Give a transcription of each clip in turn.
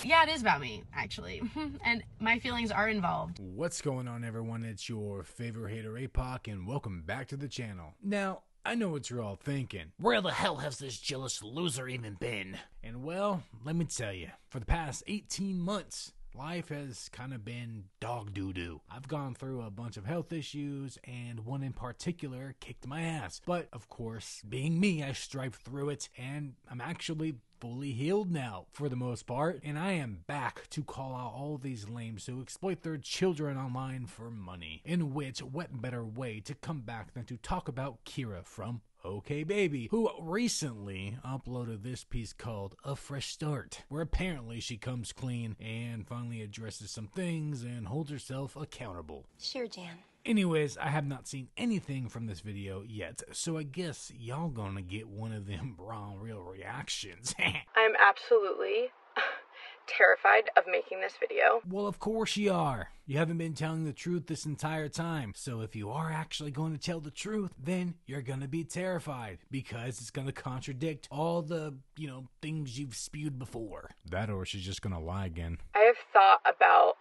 Yeah, it is about me, actually. And my feelings are involved. What's going on, everyone? It's your favorite hater, APOC, and welcome back to the channel. Now, I know what you're all thinking. Where the hell has this jealous loser even been? And well, let me tell you, for the past 18 months, life has kind of been dog doo-doo. I've gone through a bunch of health issues, and one in particular kicked my ass. But, of course, being me, I strived through it, and I'm actually fully healed now, for the most part, and I am back to call out all these lames who exploit their children online for money. In which, what better way to come back than to talk about Kyra from okbaby, who recently uploaded this piece called A Fresh Start, where apparently she comes clean and finally addresses some things and holds herself accountable. Sure, Jan. Anyways, I have not seen anything from this video yet, so I guess y'all gonna get one of them raw real reactions. I'm absolutely terrified of making this video. Well, of course you are. You haven't been telling the truth this entire time. So if you are actually going to tell the truth, then you're going to be terrified because it's going to contradict all the, things you've spewed before. That or she's just going to lie again. I have thought about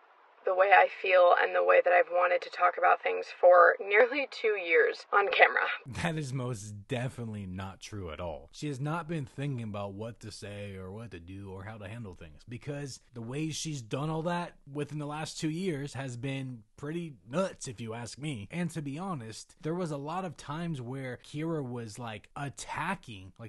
the way I feel and the way that I've wanted to talk about things for nearly 2 years on camera. That is most definitely not true at all. She has not been thinking about what to say or what to do or how to handle things, because the way she's done all that within the last 2 years has been pretty nuts, if you ask me. And to be honest, there was a lot of times where Kyra was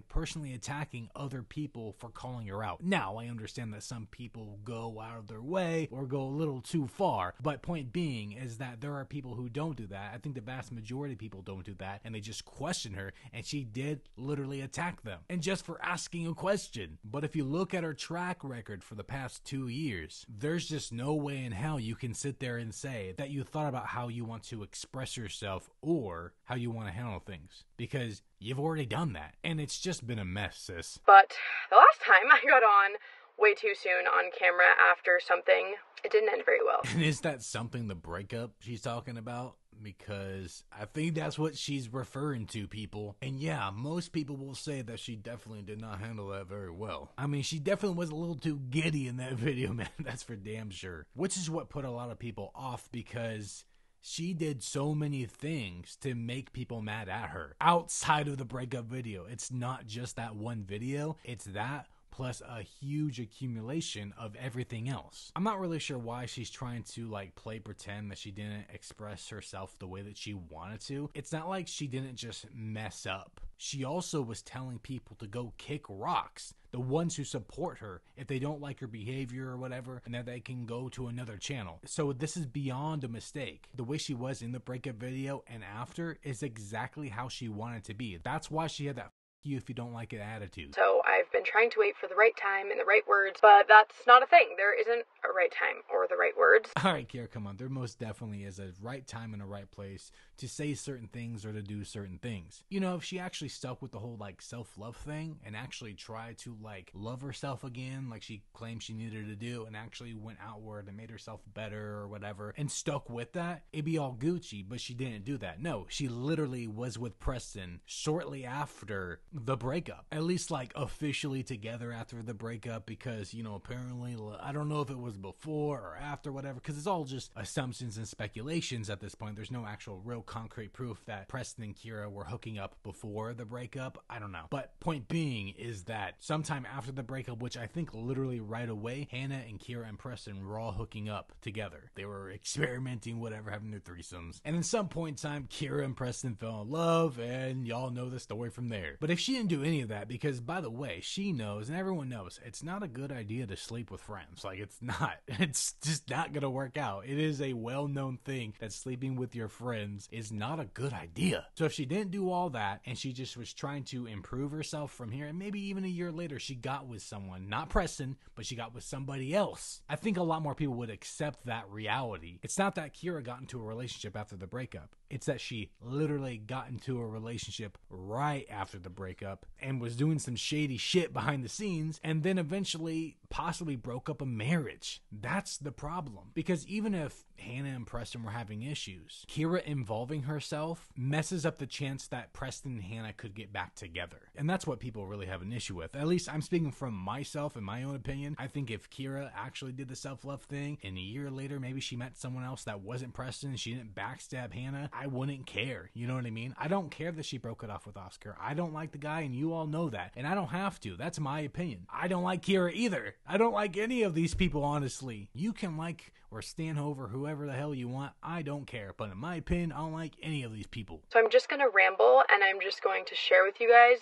personally attacking other people for calling her out. Now, I understand that some people go out of their way or go a little too far, but point being is that there are people who don't do that. I think the vast majority of people don't do that, and they just question her, and she did literally attack them, and just for asking a question. But if you look at her track record for the past 2 years, there's just no way in hell you can sit there and say that you thought about how you want to express yourself or how you want to handle things, because you've already done that, and it's just been a mess, sis. But the last time I got on way too soon on camera after something, it didn't end very well. And is that something, the breakup she's talking about? Because I think that's what she's referring to, people. And yeah, most people will say that she definitely did not handle that very well. I mean, she definitely was a little too giddy in that video, man. That's for damn sure. Which is what put a lot of people off, because she did so many things to make people mad at her outside of the breakup video. It's not just that one video. It's that plus a huge accumulation of everything else. I'm not really sure why she's trying to play pretend that she didn't express herself the way that she wanted to. It's not like she didn't just mess up. She also was telling people to go kick rocks, the ones who support her, if they don't like her behavior or whatever, and that they can go to another channel. So this is beyond a mistake. The way she was in the breakup video and after is exactly how she wanted to be. That's why she had that you if you don't like it attitude. So I've been trying to wait for the right time and the right words, but that's not a thing. There isn't a right time or the right words. All right, Kyra, come on. There most definitely is a right time and a right place to say certain things or to do certain things. If she actually stuck with the whole self-love thing and actually tried to love herself again, like she claimed she needed to do, and actually went outward and made herself better or whatever and stuck with that, it'd be all Gucci. But she didn't do that. No, she literally was with Preston shortly after the breakup, at least officially together after the breakup, because apparently, I don't know if it was before or after, whatever, because it's all just assumptions and speculations at this point. There's no actual real concrete proof that Preston and Kyra were hooking up before the breakup. I don't know, but point being is that sometime after the breakup, which I think literally right away, Hannah and Kyra and Preston were all hooking up together. They were experimenting, whatever, having their threesomes, and at some point in time, Kyra and Preston fell in love, and y'all know the story from there. But if she didn't do any of that, because by the way, she knows and everyone knows it's not a good idea to sleep with friends. It's just not gonna work out. It is a well-known thing that sleeping with your friends is not a good idea. So if she didn't do all that and she just was trying to improve herself from here, and maybe even a year later she got with someone, not Preston, but she got with somebody else, I think a lot more people would accept that reality. It's not that Kyra got into a relationship after the breakup. It's that she literally got into a relationship right after the breakup and was doing some shady shit behind the scenes, and then eventually possibly broke up a marriage. That's the problem. Because even if Hannah and Preston were having issues, Kyra involving herself messes up the chance that Preston and Hannah could get back together. And that's what people really have an issue with. At least I'm speaking from myself and my own opinion. I think if Kyra actually did the self-love thing and a year later maybe she met someone else that wasn't Preston and she didn't backstab Hannah, I wouldn't care. You know what I mean? I don't care that she broke it off with Oscar. I don't like the guy and you all know that. And I don't have to. That's my opinion. I don't like Kyra either. I don't like any of these people, honestly. You can like or stand over whoever the hell you want. I don't care. But in my opinion, I don't like any of these people. So I'm just going to ramble and I'm just going to share with you guys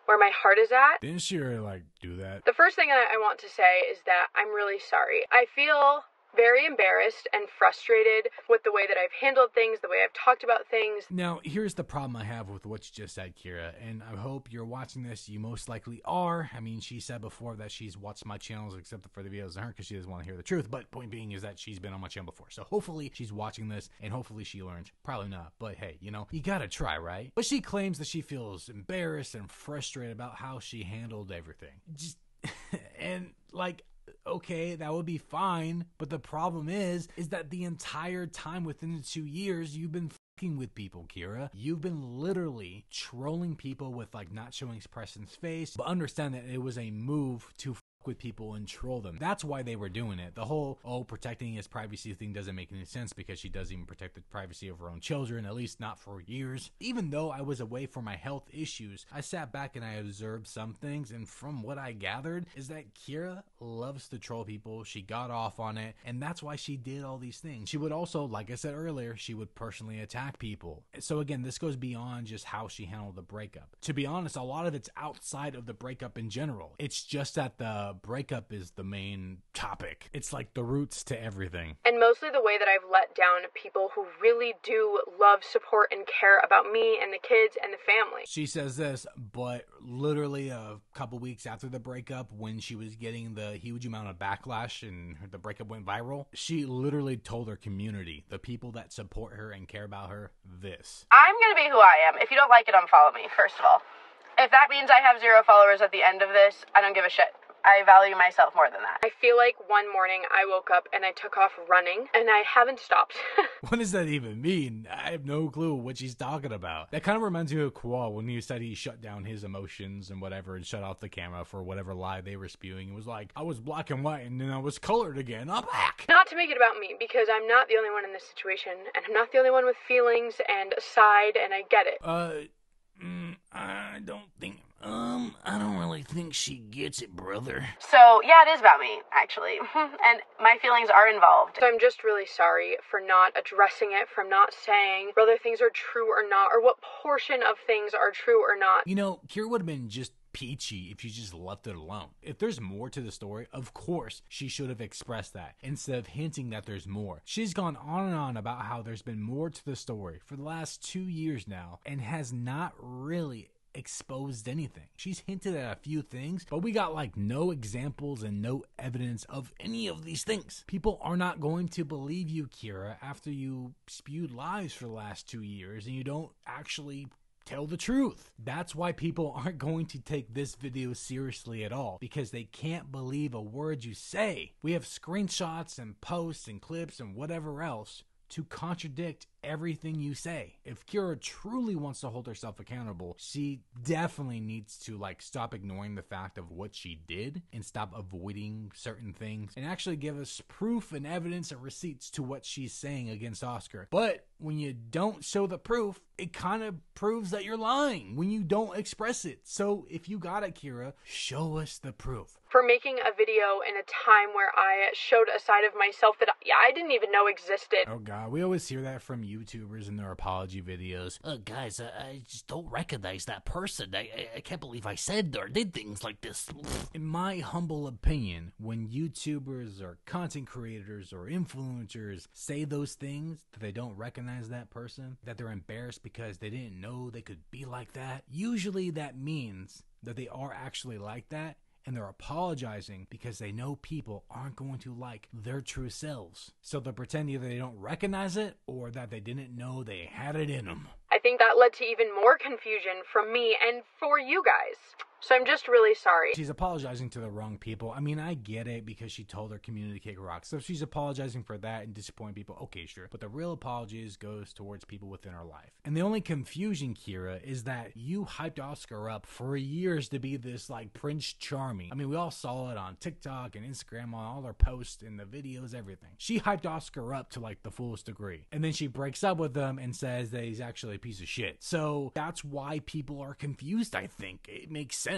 where my heart is at. Didn't she like do that? The first thing I want to say is that I'm really sorry. I feel very embarrassed and frustrated with the way that I've handled things, the way I've talked about things. Now, here's the problem I have with what you just said, Kyra, and I hope you're watching this. You most likely are. I mean, she said before that she's watched my channels except for the videos of her because she doesn't want to hear the truth, but point being is that she's been on my channel before. So hopefully she's watching this and hopefully she learns. Probably not, but hey, you know, you gotta try, right? But she claims that she feels embarrassed and frustrated about how she handled everything. And like, okay, that would be fine, but the problem is that the entire time within the 2 years, you've been fucking with people, Kyra. You've been literally trolling people with like not showing Preston's face, but understand that it was a move to fuck with people and troll them. That's why they were doing it. The whole, protecting his privacy thing doesn't make any sense because she doesn't even protect the privacy of her own children, at least not for years. Even though I was away for my health issues, I sat back and I observed some things, and from what I gathered is that Kyra loves to troll people. She got off on it, and that's why she did all these things. She would also, like I said earlier, she would personally attack people. So again, this goes beyond just how she handled the breakup. To be honest, a lot of it's outside of the breakup in general. It's just that the breakup is the main topic. It's like the roots to everything. And mostly the way that I've let down people who really do love, support, and care about me and the kids and the family. She says this, but literally a couple weeks after the breakup, when she was getting the huge amount of backlash and the breakup went viral, she literally told her community, the people that support her and care about her, this. I'm gonna be who I am. If you don't like it, unfollow me, first of all. If that means I have 0 followers at the end of this, I don't give a shit. I value myself more than that. I feel like one morning I woke up and I took off running and I haven't stopped. What does that even mean? I have no clue what she's talking about. That kind of reminds me of Koal when he said he shut down his emotions and whatever and shut off the camera for whatever lie they were spewing. It was like, I was black and white and then I was colored again. I'm back. Not to make it about me, because I'm not the only one in this situation and I'm not the only one with feelings and a side, and I get it. I don't really think she gets it, brother. So, yeah, it is about me, actually. And my feelings are involved. So I'm just really sorry for not addressing it, for not saying whether things are true or not, or what portion of things are true or not. You know, Kyra would have been just peachy if you just left it alone. If there's more to the story, of course she should have expressed that instead of hinting that there's more. She's gone on and on about how there's been more to the story for the last 2 years now and has not really exposed anything. She's hinted at a few things, but we got like no examples and no evidence of any of these things. People are not going to believe you, Kyra, after you spewed lies for the last 2 years and you don't actually tell the truth. That's why people aren't going to take this video seriously at all, because they can't believe a word you say. We have screenshots and posts and clips and whatever else to contradict everything you say. If Kyra truly wants to hold herself accountable, she definitely needs to like stop ignoring the fact of what she did and stop avoiding certain things and actually give us proof and evidence and receipts to what she's saying against Oscar. But when you don't show the proof, it kind of proves that you're lying when you don't express it. So if you got it, Kyra, show us the proof. For making a video in a time where I showed a side of myself that I didn't even know existed. Oh God, we always hear that from YouTubers in their apology videos. Guys, I just don't recognize that person. I can't believe I said or did things like this. In my humble opinion, when YouTubers or content creators or influencers say those things, that they don't recognize that person, that they're embarrassed because they didn't know they could be like that, usually that means that they are actually like that, and they're apologizing because they know people aren't going to like their true selves. So they'll pretend either they don't recognize it or that they didn't know they had it in them. I think that led to even more confusion from me and for you guys. So I'm just really sorry. She's apologizing to the wrong people. I mean, I get it because she told her community to kick rocks. So if she's apologizing for that and disappointing people, okay, sure. But the real apologies goes towards people within her life. And the only confusion, Kyra, is that you hyped Oscar up for years to be this like Prince Charming. I mean, we all saw it on TikTok and Instagram, on all her posts and the videos, everything. She hyped Oscar up to like the fullest degree. And then she breaks up with him and says that he's actually a piece of shit. So that's why people are confused, I think. It makes sense.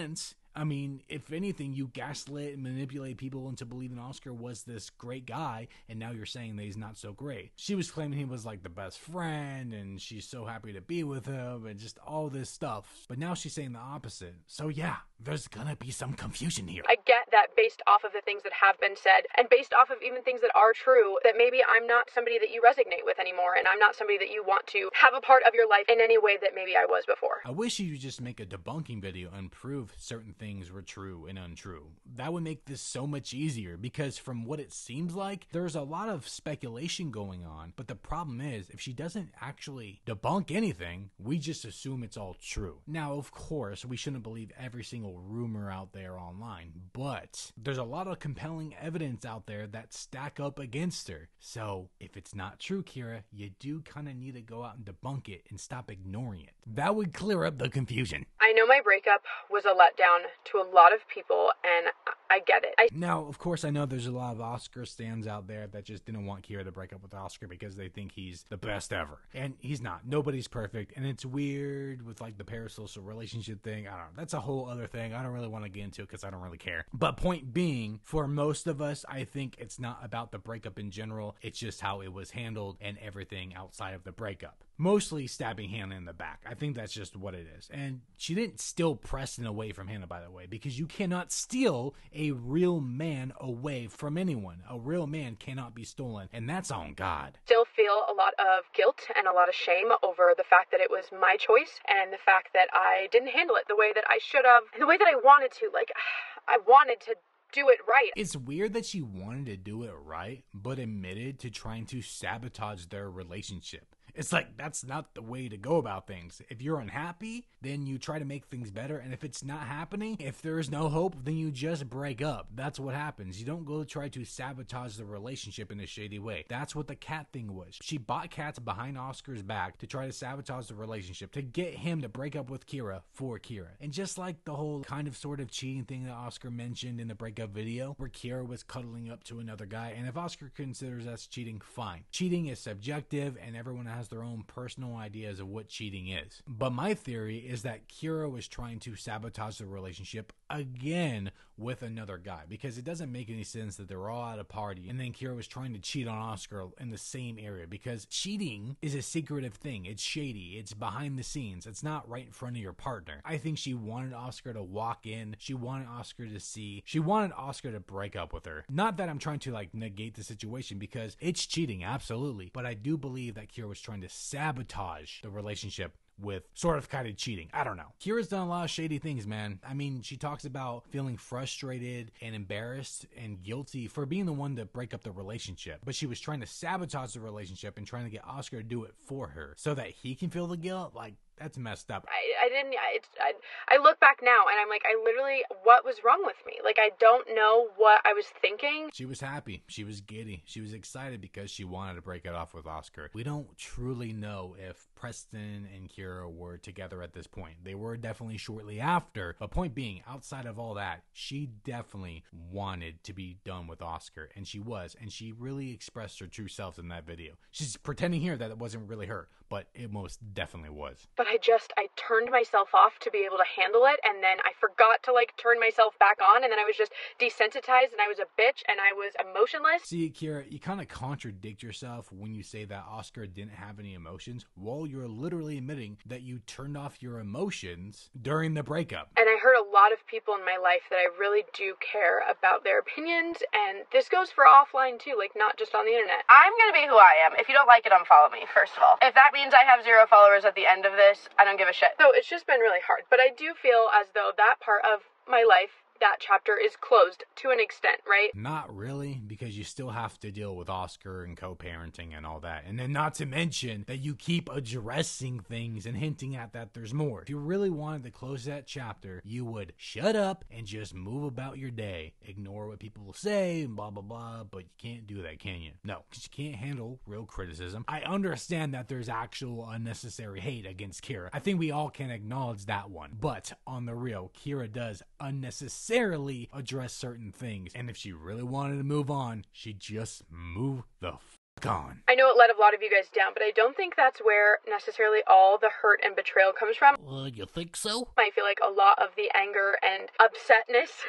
I mean, if anything, you gaslit and manipulate people into believing Oscar was this great guy, and now you're saying that he's not so great. She was claiming he was like the best friend, and she's so happy to be with him, and just all this stuff. But now she's saying the opposite. So yeah, there's gonna be some confusion here. I get that based off of the things that have been said, and based off of even things that are true, that maybe I'm not somebody that you resonate with anymore, and I'm not somebody that you want to have a part of your life in any way that maybe I was before. I wish you would just make a debunking video and prove certain things were true and untrue. That would make this so much easier, because from what it seems like, there's a lot of speculation going on, but the problem is, if she doesn't actually debunk anything, we just assume it's all true. Now, of course, we shouldn't believe every single rumor out there online, but there's a lot of compelling evidence out there that stack up against her. So, if it's not true, Kyra, you do kind of need to go out and debunk it and stop ignoring it. That would clear up the confusion. I know my breakup was a letdown to a lot of people, and I get it. Now, of course, I know there's a lot of Oscar stans out there that just didn't want Kyra to break up with Oscar because they think he's the best ever. And he's not. Nobody's perfect. And it's weird with like the parasocial relationship thing. I don't know. That's a whole other thing. I don't really want to get into it because I don't really care. But point being, for most of us, I think it's not about the breakup in general. It's just how it was handled and everything outside of the breakup. Mostly stabbing Hannah in the back. I think that's just what it is. And she didn't steal Preston away from Hannah, by the way, because you cannot steal a real man away from anyone. A real man cannot be stolen, and that's on God. Still feel a lot of guilt and a lot of shame over the fact that it was my choice and the fact that I didn't handle it the way that I should have, and the way that I wanted to. Like, I wanted to do it right. It's weird that she wanted to do it right, but admitted to trying to sabotage their relationship. It's like, that's not the way to go about things. If you're unhappy, then you try to make things better. And if it's not happening, if there is no hope, then you just break up. That's what happens. You don't go try to sabotage the relationship in a shady way. That's what the cat thing was. She bought cats behind Oscar's back to try to sabotage the relationship, to get him to break up with Kyra for Kyra. And just like the whole kind of sort of cheating thing that Oscar mentioned in the breakup video, where Kyra was cuddling up to another guy, and if Oscar considers that's cheating, fine. Cheating is subjective, and everyone has their own personal ideas of what cheating is. But my theory is that Kyra was trying to sabotage the relationship again with another guy, because it doesn't make any sense that they were all at a party and then Kyra was trying to cheat on Oscar in the same area, because cheating is a secretive thing. It's shady. It's behind the scenes. It's not right in front of your partner. I think she wanted Oscar to walk in. She wanted Oscar to see. She wanted Oscar to break up with her. Not that I'm trying to like negate the situation, because it's cheating, absolutely. But I do believe that Kyra was trying to sabotage the relationship with sort of kind of cheating. I don't know. Kyra's done a lot of shady things, man. I mean, she talks about feeling frustrated and embarrassed and guilty for being the one to break up the relationship. But she was trying to sabotage the relationship and trying to get Oscar to do it for her so that he can feel the guilt. Like, that's messed up. I look back now and I'm like, what was wrong with me? Like, I don't know what I was thinking. She was happy. She was giddy. She was excited because she wanted to break it off with Oscar. We don't truly know if Preston and Kyra were together at this point. They were definitely shortly after. But point being, outside of all that, she definitely wanted to be done with Oscar. And she was. And she really expressed her true self in that video. She's pretending here that it wasn't really her, but it most definitely was. But I turned myself off to be able to handle it, and then I forgot to like turn myself back on, and then I was just desensitized, and I was a bitch, and I was emotionless. See, Kyra, you kind of contradict yourself when you say that Oscar didn't have any emotions, while you're literally admitting that you turned off your emotions during the breakup. And I heard a lot of people in my life that I really do care about their opinions, and this goes for offline too, like not just on the internet. I'm gonna be who I am. If you don't like it, unfollow me, first of all. If that means I have 0 followers at the end of this, I don't give a shit. So it's just been really hard, but I do feel as though that part of my life that chapter is closed to an extent, right? Not really, because you still have to deal with Oscar and co-parenting and all that. And then not to mention that you keep addressing things and hinting at that there's more. If you really wanted to close that chapter, you would shut up and just move about your day. Ignore what people will say and blah, blah, blah. But you can't do that, can you? No, because you can't handle real criticism. I understand that there's actual unnecessary hate against Kyra. I think we all can acknowledge that one. But on the real, Kyra does unnecessarily address certain things. And if she really wanted to move on, she'd just move the on. I know it let a lot of you guys down, but I don't think that's where necessarily all the hurt and betrayal comes from. You think so? I feel like a lot of the anger and upsetness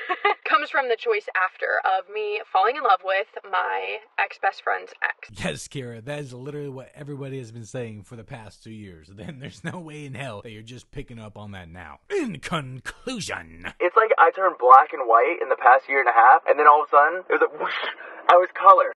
comes from the choice after of me falling in love with my ex-best friend's ex. Yes, Kyra, that is literally what everybody has been saying for the past 2 years. Then there's no way in hell that you're just picking up on that now. In conclusion, it's like I turned black and white in the past year and a half, and then all of a sudden, it was a whoosh, I was color.